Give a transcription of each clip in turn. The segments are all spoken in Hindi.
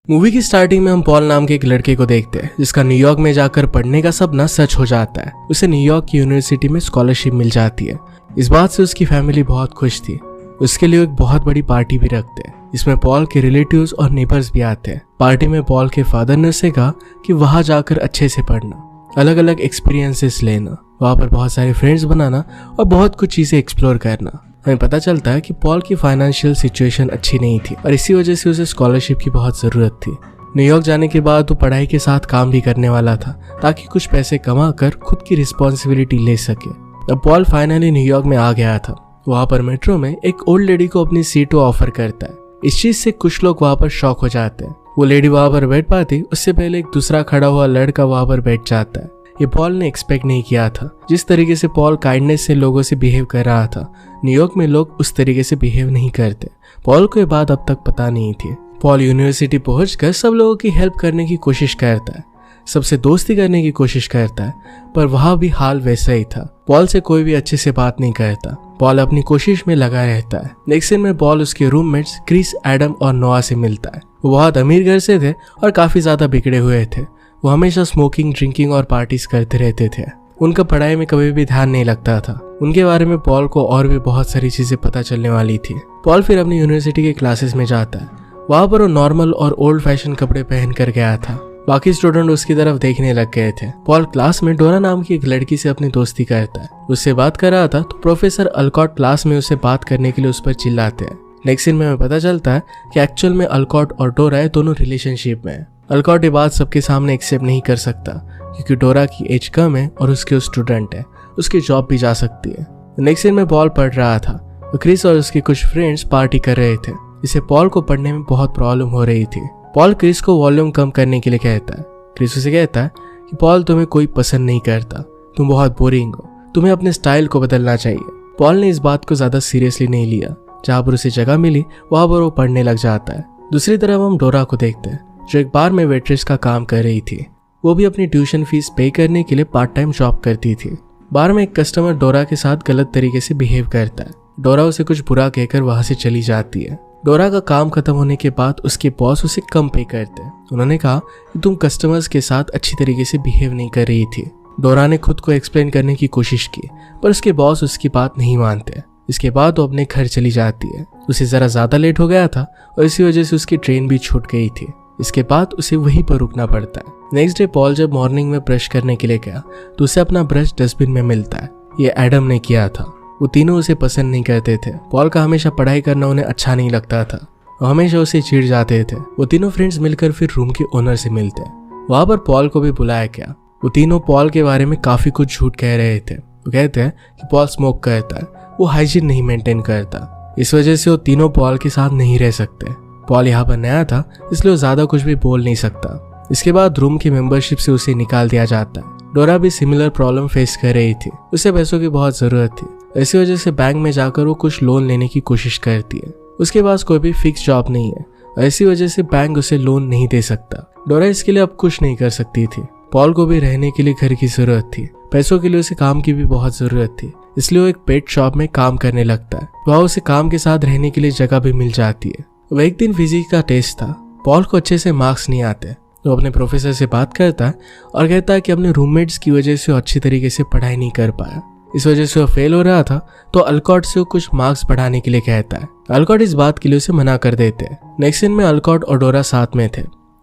मूवी की स्टार्टिंग में हम पॉल नाम के एक लड़के को देखते हैं जिसका न्यूयॉर्क में जाकर पढ़ने का सपना सच हो जाता है। उसे न्यूयॉर्क की यूनिवर्सिटी में स्कॉलरशिप मिल जाती है। इस बात से उसकी फैमिली बहुत खुश थी। उसके लिए एक बहुत बड़ी पार्टी भी रखते हैं जिसमें पॉल के रिलेटिव्स और नेबर्स भी आते हैं। पार्टी में पॉल के फादर ने उसे कहा कि वहां जाकर अच्छे से पढ़ना, अलग अलग एक्सपीरियंसेस लेना, वहां पर बहुत सारे फ्रेंड्स बनाना और बहुत कुछ चीजें एक्सप्लोर करना। हमें पता चलता है कि पॉल की फाइनेंशियल सिचुएशन अच्छी नहीं थी और इसी वजह से उसे स्कॉलरशिप की बहुत ज़रूरत थी। न्यूयॉर्क जाने के बाद वो पढ़ाई के साथ काम भी करने वाला था ताकि कुछ पैसे कमा कर खुद की रिस्पॉन्सिबिलिटी ले सके। अब पॉल फाइनली न्यूयॉर्क में आ गया था। वहाँ पर मेट्रो में एक ओल्ड लेडी को अपनी सीट ऑफर करता है। इस चीज़ से कुछ लोग वहाँ पर शॉक हो जाते हैं। वो लेडी वहाँ पर बैठ पाती उससे पहले एक दूसरा खड़ा हुआ लड़का वहाँ पर बैठ जाता है। ये पॉल ने एक्सपेक्ट नहीं किया था। जिस तरीके से पॉल काइंडनेस से लोगों से बिहेव कर रहा था, न्यूयॉर्क में लोग उस तरीके से बिहेव नहीं करते। पॉल को ये बात अब तक पता नहीं थी। पॉल यूनिवर्सिटी पहुंचकर सब लोगों की हेल्प करने की कोशिश करता है, सबसे दोस्ती करने की कोशिश करता है, पर वहां भी हाल वैसा ही था। पॉल से कोई भी अच्छे से बात नहीं करता। पॉल अपनी कोशिश में लगा रहता है। नेक्स्ट सीन में पॉल उसके रूममेट्स क्रिस, एडम और नोआ से मिलता है। वो बहुत अमीर घर से थे और काफी ज्यादा बिगड़े हुए थे। वो हमेशा स्मोकिंग, ड्रिंकिंग और पार्टीज करते रहते थे। उनका पढ़ाई में कभी भी ध्यान नहीं लगता था। उनके बारे में पॉल को और भी बहुत सारी चीजें पता चलने वाली थी। पॉल फिर अपनी यूनिवर्सिटी के क्लासेस में जाता है। वहां पर वो नॉर्मल और ओल्ड फैशन कपड़े पहन कर गया था। बाकी स्टूडेंट उसकी तरफ देखने लग गए थे। पॉल क्लास में डोरा नाम की एक लड़की से अपनी दोस्ती करता है। उससे बात कर रहा था तो प्रोफेसर अल्कॉट क्लास में उससे बात करने के लिए उस पर चिल्लाते हैं। नेक्स्ट सीन में हमें पता चलता है कि एक्चुअल में अल्कॉट और डोरा दोनों रिलेशनशिप में है। अल्कॉट ये बात सबके सामने एक्सेप्ट नहीं कर सकता क्योंकि डोरा की एज कम है और उसके स्टूडेंट है, उसकी जॉब भी जा सकती है। नेक्स्ट सीन में पॉल पढ़ रहा था। क्रिस और उसके कुछ फ्रेंड्स पार्टी कर रहे थे, जिससे पॉल को पढ़ने में बहुत प्रॉब्लम हो रही थी। पॉल क्रिस को वॉल्यूम कम करने के लिए कहता है। क्रिस उसे कहता है कि पॉल तुम्हें कोई पसंद नहीं करता, तुम बहुत बोरिंग हो, तुम्हें अपने स्टाइल को बदलना चाहिए। पॉल ने इस बात को ज्यादा सीरियसली नहीं लिया। जहाँ पर उसे जगह मिली वहां पर वो पढ़ने लग जाता है। दूसरी तरफ हम डोरा को देखते हैं जो एक बार में वेट्रेस का काम कर रही थी। वो भी अपनी ट्यूशन फीस पे करने के लिए पार्ट टाइम जॉब करती थी। बार में एक कस्टमर डोरा के साथ गलत तरीके से बिहेव करता है। डोरा उसे कुछ बुरा कहकर वहां से चली जाती है। डोरा का काम खत्म होने के बाद उसके बॉस उसे कम पे करते हैं। उन्होंने कहा कि तुम कस्टमर्स के साथ अच्छी तरीके से बिहेव नहीं कर रही थी। डोरा ने खुद को एक्सप्लेन करने की कोशिश की पर उसके बॉस उसकी बात नहीं मानते। इसके बाद वो अपने घर चली जाती है। उसे जरा ज्यादा लेट हो गया था और इसी वजह से उसकी ट्रेन भी छूट गई थी। इसके बाद उसे वहीं पर रुकना पड़ता है। नेक्स्ट डे पॉल जब मॉर्निंग में ब्रश करने के लिए गया तो उसे अपना ब्रश डस्टबिन में मिलता है। ये एडम ने किया था। वो तीनों उसे पसंद नहीं करते थे। पॉल का हमेशा पढ़ाई करना उन्हें अच्छा नहीं लगता था और हमेशा उसे चिढ़ जाते थे। वो तीनों फ्रेंड्स मिलकर फिर रूम के ओनर से मिलते हैं। वहां पर पॉल को भी बुलाया गया। वो तीनों पॉल के बारे में काफी कुछ झूठ कह रहे थे। वो कहते हैं कि पॉल स्मोक करता है, वो हाइजीन नहीं मेंटेन करता, इस वजह से वो तीनों पॉल के साथ नहीं रह सकते। पॉल यहाँ पर नया था इसलिए वो ज्यादा कुछ भी बोल नहीं सकता। इसके बाद रूम की मेंबरशिप से उसे निकाल दिया जाता है। डोरा भी सिमिलर प्रॉब्लम फेस कर रही थी। उसे पैसों की बहुत जरूरत थी। इसी वजह से बैंक में जाकर वो कुछ लोन लेने की कोशिश करती है। उसके पास कोई भी फिक्स जॉब नहीं है और इसी वजह से बैंक उसे लोन नहीं दे सकता। डोरा इसके लिए अब कुछ नहीं कर सकती थी। पॉल को भी रहने के लिए घर की जरूरत थी। पैसों के लिए उसे काम की भी बहुत जरूरत थी, इसलिए वो एक पेट शॉप में काम करने लगता है। वहाँ उसे काम के साथ रहने के लिए जगह भी मिल जाती है। वह एक दिन फिजिक्स का टेस्ट था। पॉल को अच्छे से मार्क्स नहीं आते। वो अपने प्रोफेसर से बात करता है और कहता है कि अपने रूममेट्स की वजह से वो अच्छी तरीके से पढ़ाई नहीं कर पाया, इस वजह से वो फेल हो रहा था। तो अल्कॉट से वो कुछ मार्क्स बढ़ाने के लिए कहता है। अल्कॉट इस बात के लिए उसे मना कर देते हैं। नेक्स्ट सीन में अल्कॉट और डोरा साथ में थे।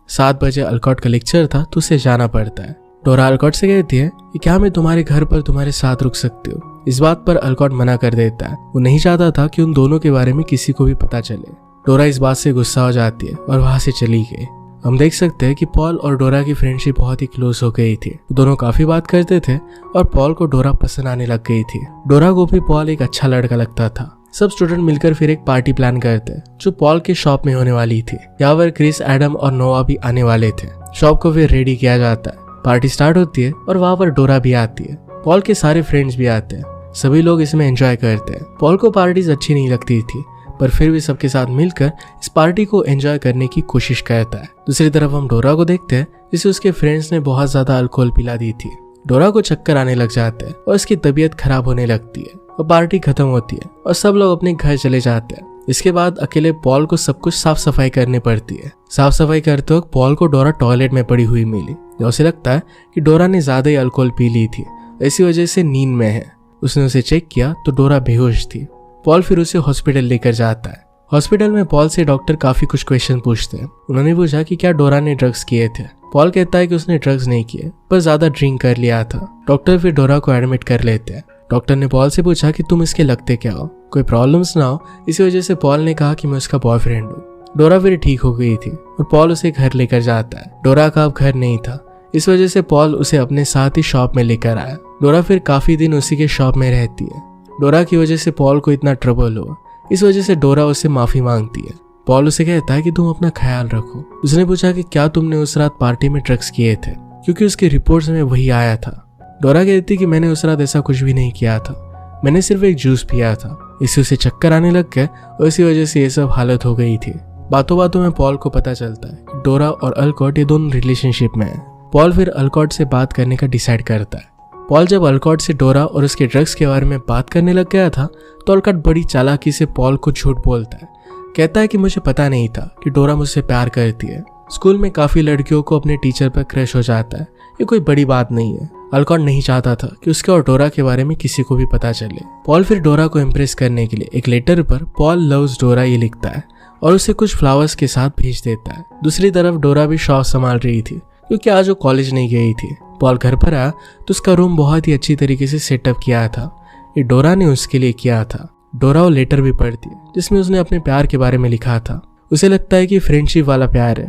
7 बजे अल्कॉट का लेक्चर था तो उसे जाना पड़ता है। डोरा अल्कॉट से कहती है कि क्या मैं तुम्हारे घर पर तुम्हारे साथ रुक सकती हूँ। इस बात पर अल्कॉट मना कर देता है। वो नहीं चाहता था कि उन दोनों के बारे में किसी को भी पता चले। डोरा इस बात से गुस्सा हो जाती है और वहां से चली गई। हम देख सकते हैं कि पॉल और डोरा की फ्रेंडशिप बहुत ही क्लोज हो गई थी। दोनों काफी बात करते थे और पॉल को डोरा पसंद आने लग गई थी। डोरा को भी पॉल एक अच्छा लड़का लगता था। सब स्टूडेंट मिलकर फिर एक पार्टी प्लान करते हैं जो पॉल के शॉप में होने वाली थी। यहाँ पर क्रिस, एडम और नोआ भी आने वाले थे। शॉप को फिर रेडी किया जाता है। पार्टी स्टार्ट होती है और वहां पर डोरा भी आती है। पॉल के सारे फ्रेंड्स भी आते हैं। सभी लोग इसमें एंजॉय करते हैं। पॉल को पार्टीज अच्छी नहीं लगती थी पर फिर भी सबके साथ मिलकर इस पार्टी को एंजॉय करने की कोशिश करता है। दूसरी तरफ हम डोरा को देखते हैं जिसे उसके फ्रेंड्स ने बहुत ज्यादा अल्कोहल पिला दी थी। डोरा को चक्कर आने लग जाते हैं और उसकी तबीयत खराब होने लगती है और पार्टी खत्म होती है और सब लोग अपने घर चले जाते हैं। इसके बाद अकेले पॉल को सब कुछ साफ सफाई करनी पड़ती है। साफ सफाई करते वक्त पॉल को डोरा टॉयलेट में पड़ी हुई मिली। उसे लगता है कि डोरा ने ज्यादा ही अल्कोहल पी ली थी, इसी वजह से नींद में है। उसने उसे चेक किया तो डोरा बेहोश थी। पॉल फिर उसे हॉस्पिटल लेकर जाता है। हॉस्पिटल में पॉल से डॉक्टर काफी कुछ क्वेश्चन पूछते हैं। उन्होंने पूछा कि क्या डोरा ने ड्रग्स किए थे। पॉल कहता है कि उसने ड्रग्स नहीं किए, पर ज्यादा ड्रिंक कर लिया था। डॉक्टर फिर डोरा को एडमिट कर लेते हैं। डॉक्टर ने पॉल से पूछा कि तुम इसके लगते क्या हो, कोई प्रॉब्लम्स ना हो। इसी वजह से पॉल ने कहा कि मैं उसका बॉयफ्रेंड हूँ। डोरा फिर ठीक हो गई थी और पॉल उसे घर लेकर जाता है। डोरा का अब घर नहीं था, इस वजह से पॉल उसे अपने साथ ही शॉप में लेकर आया। डोरा फिर काफी दिन उसी के शॉप में रहती है। डोरा की वजह से पॉल को इतना ट्रबल हुआ, इस वजह से डोरा उससे माफी मांगती है। पॉल उसे कहता है कि तुम अपना ख्याल रखो। उसने पूछा कि क्या तुमने उस रात पार्टी में ड्रग्स किए थे, क्योंकि उसके रिपोर्ट्स में वही आया था। डोरा कहती कि मैंने उस रात ऐसा कुछ भी नहीं किया था, मैंने सिर्फ एक जूस पिया था। इससे उसे चक्कर आने लग गए और इसी वजह से ये सब हालत हो गई थी। बातों बातों में पॉल को पता चलता है कि डोरा और अल्कॉट ये दोनों रिलेशनशिप में है। पॉल फिर अल्कॉट से बात करने का डिसाइड करता है। पॉल जब अल्कॉट से डोरा और उसके ड्रग्स के बारे में बात करने लग गया था तो अल्कॉट बड़ी चालाकी से पॉल को झूठ बोलता है। कहता है कि मुझे पता नहीं था कि डोरा मुझसे प्यार करती है। स्कूल में काफी लड़कियों को अपने टीचर पर क्रश हो जाता है, ये कोई बड़ी बात नहीं है। अल्कॉट नहीं चाहता था कि उसके और डोरा के बारे में किसी को भी पता चले। पॉल फिर डोरा को इम्प्रेस करने के लिए एक लेटर पर पॉल लव्स डोरा ये लिखता है और उसे कुछ फ्लावर्स के साथ भेज देता है। दूसरी तरफ डोरा भी शॉप संभाल रही थी, क्योंकि आज वो कॉलेज नहीं गई थी। पॉल घर पर आया तो उसका रूम बहुत ही अच्छी तरीके से सेटअप किया था। ये डोरा ने उसके लिए किया था। डोरा वो लेटर भी पढ़ती है जिसमें उसने अपने प्यार के बारे में लिखा था। उसे लगता है कि फ्रेंडशिप वाला प्यार है।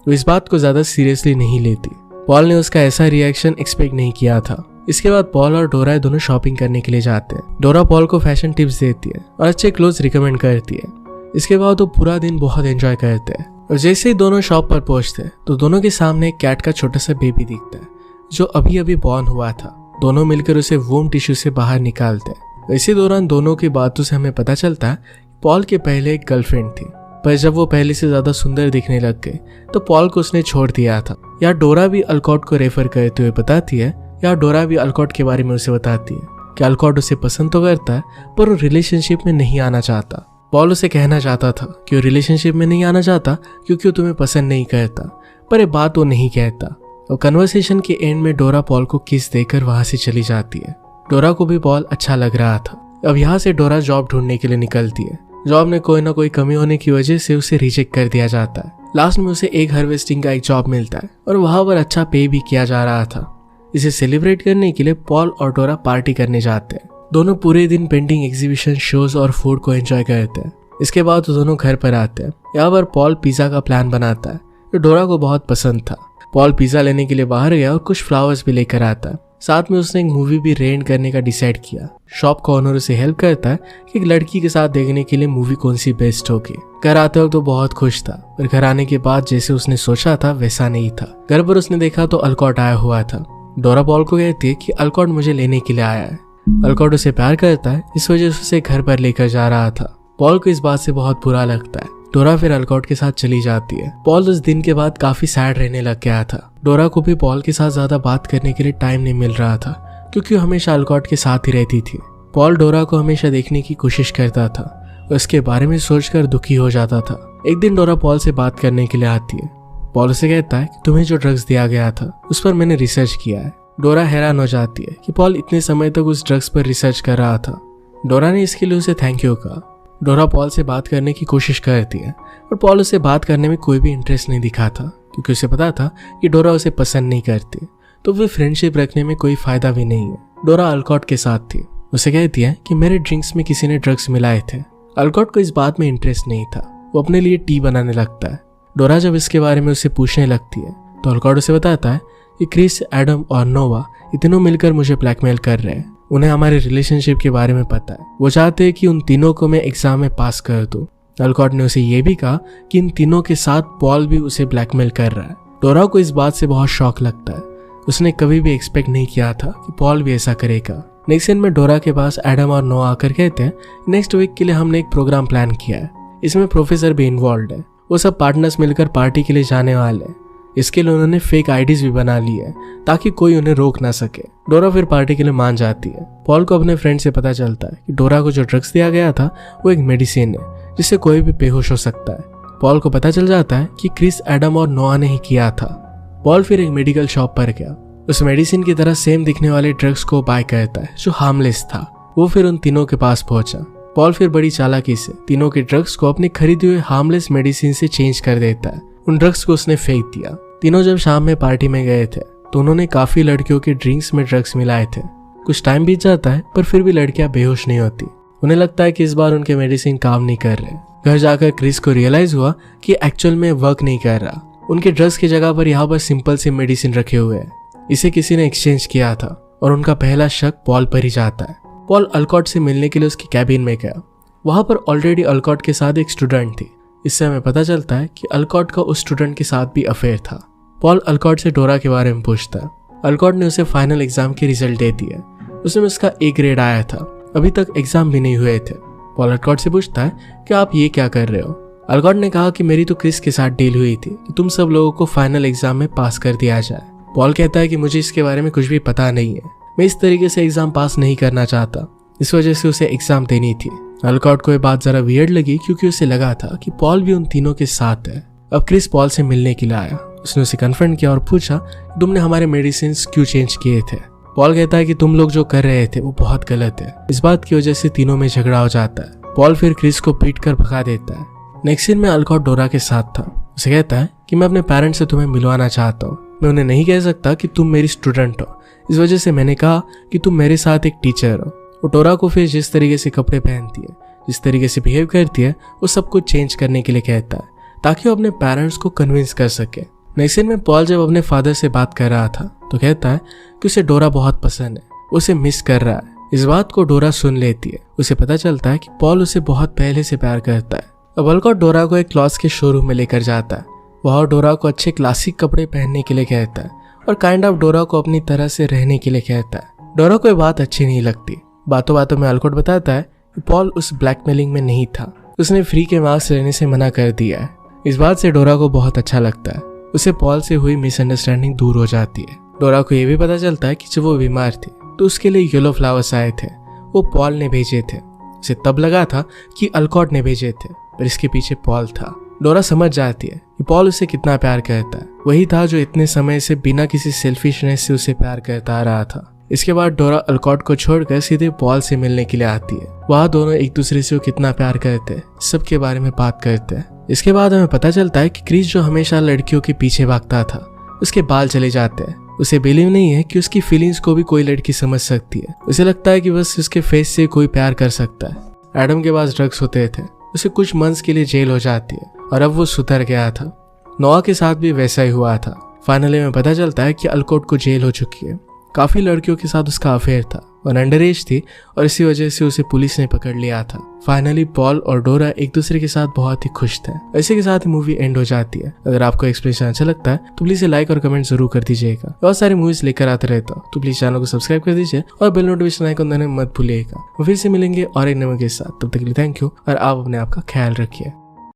वो इस बात को ज्यादा सीरियसली नहीं लेती। पॉल ने उसका ऐसा रिएक्शन एक्सपेक्ट नहीं किया था। इसके बाद पॉल और डोरा दोनों शॉपिंग करने के लिए जाते हैं। डोरा पॉल को फैशन टिप्स देती है और अच्छे क्लोथ्स रिकमेंड करती है। इसके बाद वो पूरा दिन बहुत एंजॉय करते हैं और जैसे ही दोनों शॉप पर पहुंचते हैं तो दोनों के सामने एक कैट का छोटा सा बेबी दिखता है जो अभी अभी बॉर्न हुआ था। दोनों मिलकर उसे वोम टिश्यू से बाहर निकालते हैं। इसी दौरान दोनों की बातों से हमें पता चलता है पॉल के पहले एक गर्लफ्रेंड थी, पर जब वो पहले से ज्यादा सुंदर दिखने लग गए तो पॉल को उसने छोड़ दिया था। या डोरा भी अल्कॉट को रेफर करते हुए बताती है, या डोरा भी अल्कॉट के बारे में उसे बताती है कि अल्कॉट उसे पसंद तो करता है पर वो रिलेशनशिप में नहीं आना चाहता। पॉल उसे कहना चाहता था कि वो रिलेशनशिप में नहीं आना चाहता क्योंकि वो तुम्हें पसंद नहीं करता, पर ये बात वो नहीं कहता। और कन्वर्सेशन के एंड में डोरा पॉल को किस देकर वहां से चली जाती है। डोरा को भी पॉल अच्छा लग रहा था। अब यहाँ से डोरा जॉब ढूंढने के लिए निकलती है। जॉब में कोई ना कोई कमी होने की वजह से उसे रिजेक्ट कर दिया जाता है। लास्ट में उसे एक हार्वेस्टिंग का एक जॉब मिलता है और वहां पर अच्छा पे भी किया जा रहा था। इसे सेलिब्रेट करने के लिए पॉल और डोरा पार्टी करने जाते हैं। दोनों पूरे दिन पेंटिंग एग्जीबिशन, शोज और फूड को एंजॉय करते हैं। इसके बाद तो दोनों घर पर आते हैं। यहाँ पर पॉल पिज्जा का प्लान बनाता है जो डोरा को बहुत पसंद था। पॉल पिज्जा लेने के लिए बाहर गया और कुछ फ्लावर्स भी लेकर आता है। साथ में उसने एक मूवी भी रेंट करने का डिसाइड किया। शॉप का ओनर उसे हेल्प करता है कि एक लड़की के साथ देखने के लिए मूवी कौन सी बेस्ट होगी। घर आते वक्त तो बहुत खुश था, पर घर आने के बाद जैसे उसने सोचा था वैसा नहीं था। घर पर उसने देखा तो अल्कॉट आया हुआ था। डोरा पॉल को कहती है कि अल्कॉट मुझे लेने के लिए आया है। अल्कॉट उसे प्यार करता है, इस वजह से उसे घर पर लेकर जा रहा था। पॉल को इस बात से बहुत बुरा लगता है। डोरा फिर अल्कॉट के साथ चली जाती है। पॉल उस दिन के बाद काफी सैड रहने लग गया था। डोरा को भी पॉल के साथ ज्यादा बात करने के लिए टाइम नहीं मिल रहा था, क्योंकि वो हमेशा अल्कॉट के साथ ही रहती थी। पॉल डोरा को हमेशा देखने की कोशिश करता था और उसके बारे में सोचकर दुखी हो जाता था। एक दिन डोरा पॉल से बात करने के लिए आती है। पॉल उसे कहता है कि तुम्हें जो ड्रग्स दिया गया था उस पर मैंने रिसर्च किया है। डोरा हैरान हो जाती है कि पॉल इतने समय तक उस ड्रग्स पर रिसर्च कर रहा था। डोरा ने इसके लिए उसे थैंक यू कहा। डोरा पॉल से बात करने की कोशिश करती है और पॉल उसे बात करने में कोई भी इंटरेस्ट नहीं दिखाता, क्योंकि उसे पता था कि डोरा उसे पसंद नहीं करती, तो वे फ्रेंडशिप रखने में कोई फायदा भी नहीं है। डोरा अल्कॉट के साथ थी। उसे कहती है कि मेरे ड्रिंक्स में किसी ने ड्रग्स मिलाए थे। अल्कॉट को इस बात में इंटरेस्ट नहीं था। वो अपने लिए टी बनाने लगता है। डोरा जब इसके बारे में उसे पूछने लगती है तो अल्कॉट उसे बताता है कि क्रिस, एडम और नोवा ये तीनों मिलकर मुझे ब्लैकमेल कर रहे हैं। उन्हें हमारे रिलेशनशिप के बारे में पता है। वो चाहते हैं कि उन तीनों को मैं एग्जाम में पास कर दूं। अल्कॉट ने उसे ये भी कहा कि इन तीनों के साथ पॉल भी उसे ब्लैकमेल कर रहा है। डोरा को इस बात से बहुत शॉक लगता है। उसने कभी भी एक्सपेक्ट नहीं किया था कि पॉल भी ऐसा करेगा। नेक्स्ट सीन में डोरा के पास एडम और नोआ आकर कहते हैं नेक्स्ट वीक के लिए हमने एक प्रोग्राम प्लान किया है। इसमें प्रोफेसर भी इन्वॉल्व है। वो सब पार्टनर्स मिलकर पार्टी के लिए जाने वाले हैं। इसके लिए उन्होंने फेक आईडीज भी बना ली है ताकि कोई उन्हें रोक ना सके। डोरा फिर पार्टी के लिए मान जाती है। पॉल को अपने फ्रेंड से पता चलता है कि डोरा को जो ड्रग्स दिया गया था वो एक मेडिसिन है जिससे कोई भी बेहोश हो सकता है। पॉल को पता चल जाता है कि क्रिस, एडम और नोआ ने ही किया था। पॉल फिर एक मेडिकल शॉप पर गया। उस मेडिसिन की तरह सेम दिखने वाले ड्रग्स को बाय करता है जो हार्मलेस था। वो फिर उन तीनों के पास पहुंचा। पॉल फिर बड़ी चालाकी से तीनों के ड्रग्स को अपने खरीदे हुए हार्मलेस मेडिसिन से चेंज कर देता है। उन ड्रग्स को उसने फेंक दिया। तीनों जब शाम में पार्टी में गए थे तो उन्होंने काफी लड़कियों के ड्रिंक्स में ड्रग्स मिलाए थे। कुछ टाइम बीत जाता है पर फिर भी लड़कियां बेहोश नहीं होती। उन्हें लगता है कि इस बार उनके मेडिसिन काम नहीं कर रहे। घर जाकर क्रिस को रियलाइज हुआ कि एक्चुअल में वर्क नहीं कर रहा। उनके ड्रग्स की जगह पर यहाँ पर सिंपल सी मेडिसिन रखे हुए हैं। इसे किसी ने एक्सचेंज किया था और उनका पहला शक पॉल पर ही जाता है। पॉल अल्कॉट से मिलने के लिए उसकी कैबिन में गया। वहां पर ऑलरेडी अल्कॉट के साथ एक स्टूडेंट थी। इससे हमें पता चलता है कि अल्कॉट का उस स्टूडेंट के साथ भी अफेयर था। पॉल अल्कॉट से डोरा के बारे में पूछता है। अल्कॉट ने उसे फाइनल एग्जाम के रिजल्ट दे दिए। उसमें उसका A ग्रेड आया था। अभी तक एग्जाम भी नहीं हुए थे। पॉल अल्कॉट से पूछता है कि आप ये क्या कर रहे हो। अल्कॉट ने कहा कि मेरी तो क्रिस के साथ डील हुई थी कि तुम सब लोगों को फाइनल एग्जाम में पास कर दिया जाए। पॉल कहता है कि मुझे इसके बारे में कुछ भी पता नहीं है। मैं इस तरीके से एग्जाम पास नहीं करना चाहता। इस वजह से उसे एग्जाम देनी थी। अल्कॉट को ये बात जरा वियर्ड लगी क्योंकि उसे लगा था कि पॉल भी उन तीनों के साथ है। अब क्रिस पॉल से मिलने के लिए आया। उसने उसे कन्फ्रंट किया और पूछा तुमने हमारे मेडिसिन क्यों चेंज किए थे। पॉल कहता है कि तुम लोग जो कर रहे थे वो बहुत गलत है। इस बात की वजह से तीनों में झगड़ा हो जाता है। पॉल फिर क्रिस को पीट कर भगा देता है। नेक्स्ट सीन में अल्कॉट डोरा के साथ था। उसे कहता है कि मैं अपने पेरेंट्स से तुम्हें मिलवाना चाहता हूँ। मैं उन्हें नहीं कह सकता कि तुम मेरी स्टूडेंट हो। इस वजह से मैंने कहा कि तुम मेरे साथ एक टीचर हो। वो डोरा को फिर जिस तरीके से कपड़े पहनती है, जिस तरीके से बिहेव करती है, वो सब कुछ चेंज करने के लिए कहता है ताकि वो अपने पेरेंट्स को कन्विंस कर सके। नेक्स्ट सीन में पॉल जब अपने फादर से बात कर रहा था तो कहता है कि उसे डोरा बहुत पसंद है, उसे मिस कर रहा है। इस बात को डोरा सुन लेती है। उसे पता चलता है कि पॉल उसे बहुत पहले से प्यार करता है। अब अल्कॉट डोरा को एक क्लॉथ्स के शोरूम में लेकर जाता है। वहाँ डोरा को अच्छे क्लासिक कपड़े पहनने के लिए कहता है और काइंड ऑफ डोरा को अपनी तरह से रहने के लिए कहता है। डोरा को ये बात अच्छी नहीं लगती। बातों बातों में अल्कॉट बताता है कि पॉल उस ब्लैकमेलिंग में नहीं था। उसने फ्री के मार्क्स लेने से मना कर दिया है। इस बात से डोरा को बहुत अच्छा लगता है। उसे पॉल से हुई मिसअंडरस्टैंडिंग दूर हो जाती है। डोरा को यह भी पता चलता है कि जब वो बीमार थी तो उसके लिए येलो फ्लावर्स आए थे। वो पॉल ने भेजे थे। उसे तब लगा था कि अल्कॉट ने भेजे थे, पर इसके पीछे पॉल था। डोरा समझ जाती है कि पॉल उसे कितना प्यार करता है। वही था जो इतने समय से बिना किसी सेल्फिशनेस से उसे प्यार करता आ रहा था। इसके बाद डोरा अल्कॉट को छोड़कर सीधे पॉल से मिलने के लिए आती है। वहाँ दोनों एक दूसरे से कितना प्यार करते हैं, सबके बारे में बात करते हैं। इसके बाद हमें पता चलता है कि क्रिस जो हमेशा लड़कियों के पीछे भागता था, उसके बाल चले जाते हैं। उसे बिलीव नहीं है कि उसकी फीलिंग्स को भी कोई लड़की समझ सकती है। उसे लगता है कि बस उसके फेस से कोई प्यार कर सकता है। एडम के पास ड्रग्स होते थे। उसे कुछ मंथ्स के लिए जेल हो जाती है और अब वो सुधर गया था। नोआ के साथ भी वैसा ही हुआ था। फाइनली में पता चलता है कि अल्कॉट को जेल हो चुकी है। काफी लड़कियों के साथ उसका अफेयर था और अंडर एज थी और इसी वजह से उसे पुलिस ने पकड़ लिया था। फाइनली पॉल और डोरा एक दूसरे के साथ बहुत ही खुश थे। इसी के साथ ही मूवी एंड हो जाती है। अगर आपको एक्सप्रेशन अच्छा लगता है तो प्लीज लाइक और कमेंट जरूर कर दीजिएगा। बहुत सारी मूवीज लेकर आते रहता हूँ तो प्लीज चैनल को सब्सक्राइब कर दीजिए और बेल नोटिफिकेशन आइकन दबाना मत भूलिएगा। फिर से मिलेंगे और एक नए के साथ। तब तक के लिए थैंक यू और आप अपने आप का ख्याल रखिए।